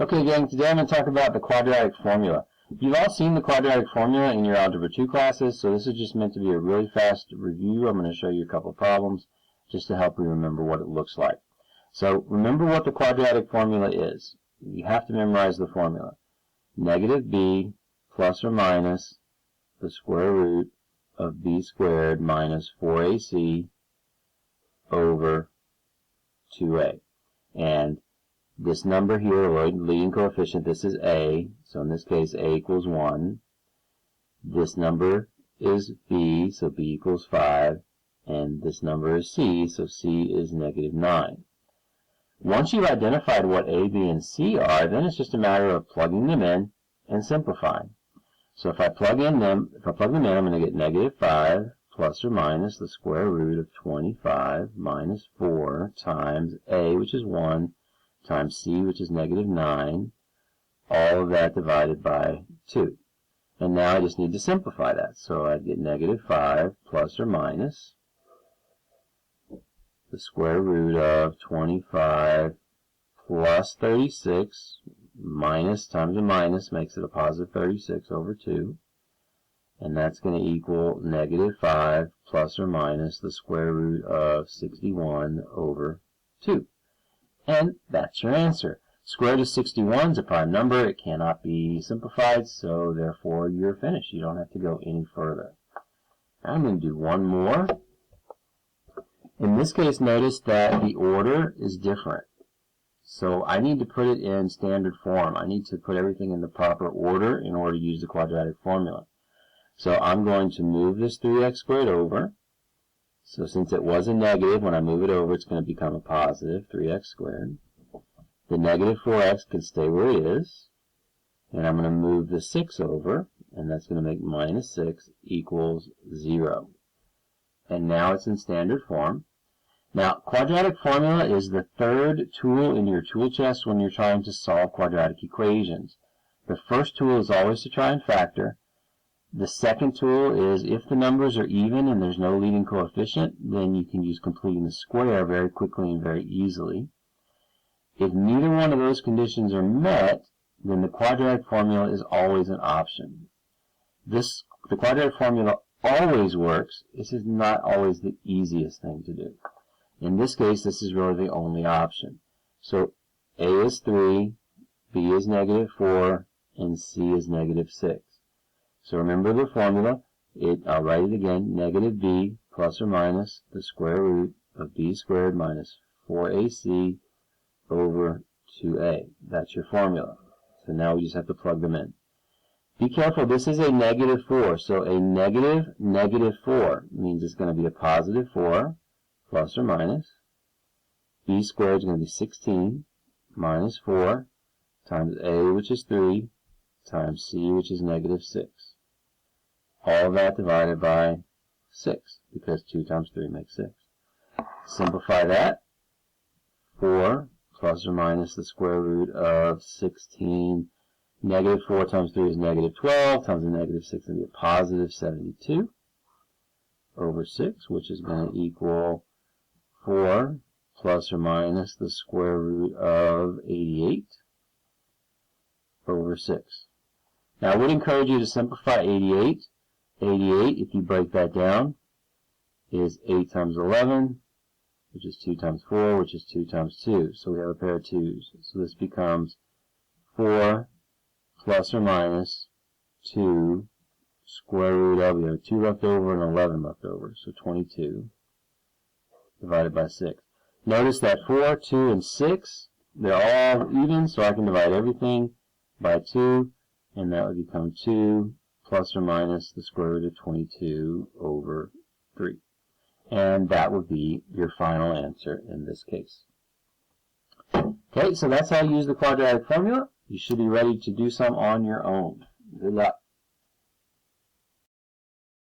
Okay, gang, today I'm going to talk about the quadratic formula. You've all seen the quadratic formula in your Algebra 2 classes, so this is just meant to be a really fast review. I'm going to show you a couple of problems just to help you remember what it looks like. So remember what the quadratic formula is. You have to memorize the formula. Negative b plus or minus the square root of b squared minus 4ac over 2a. And this number here, or leading coefficient, this is a, so in this case a equals 1. This number is b, so b equals 5. And this number is c, so c is negative 9. Once you've identified what a, b, and c are, then it's just a matter of plugging them in and simplifying. So if I plug them in, I'm going to get negative 5 plus or minus the square root of 25 minus 4 times a, which is 1, times c, which is negative 9, all of that divided by 2. And now I just need to simplify that. So I get negative 5 plus or minus the square root of 25 plus 36, minus times a minus makes it a positive 36 over 2. And that's going to equal negative 5 plus or minus the square root of 61 over 2. And that's your answer. Square root of 61 is a prime number. It cannot be simplified, so therefore you're finished. You don't have to go any further. Now I'm going to do one more. In this case, notice that the order is different. So I need to put it in standard form. I need to put everything in the proper order in order to use the quadratic formula. So I'm going to move this 3x squared over. So since it was a negative, when I move it over, it's going to become a positive 3x squared. The negative 4x can stay where it is. And I'm going to move the 6 over, and that's going to make minus 6 equals 0. And now it's in standard form. Now, quadratic formula is the third tool in your tool chest when you're trying to solve quadratic equations. The first tool is always to try and factor. The second tool is if the numbers are even and there's no leading coefficient, then you can use completing the square very quickly and very easily. If neither one of those conditions are met, then the quadratic formula is always an option. The quadratic formula always works. This is not always the easiest thing to do. In this case, this is really the only option. So a is 3, b is negative 4, and c is negative 6. So remember the formula. I'll write it again. Negative b plus or minus the square root of b squared minus 4ac over 2a. That's your formula. So now we just have to plug them in. Be careful, this is a negative 4. So a negative 4 means it's going to be a positive 4 plus or minus. B squared is going to be 16 minus 4 times a, which is 3, times c, which is negative 6. All of that divided by 6, because 2 times 3 makes 6. Simplify that. 4 plus or minus the square root of 16. Negative 4 times 3 is negative 12, times the negative 6 is going to be a positive 72 over 6, which is going to equal 4 plus or minus the square root of 88 over 6. Now I would encourage you to simplify 88. 88, if you break that down, is 8 times 11, which is 2 times 4, which is 2 times 2. So we have a pair of 2's. So this becomes 4 plus or minus 2 square root of, we have 2 left over and 11 left over, so 22 divided by 6. Notice that 4, 2, and 6, they're all even, so I can divide everything by 2, and that would become 2 plus or minus the square root of 22 over 3. And that would be your final answer in this case. Okay, so that's how you use the quadratic formula. You should be ready to do some on your own. Good luck.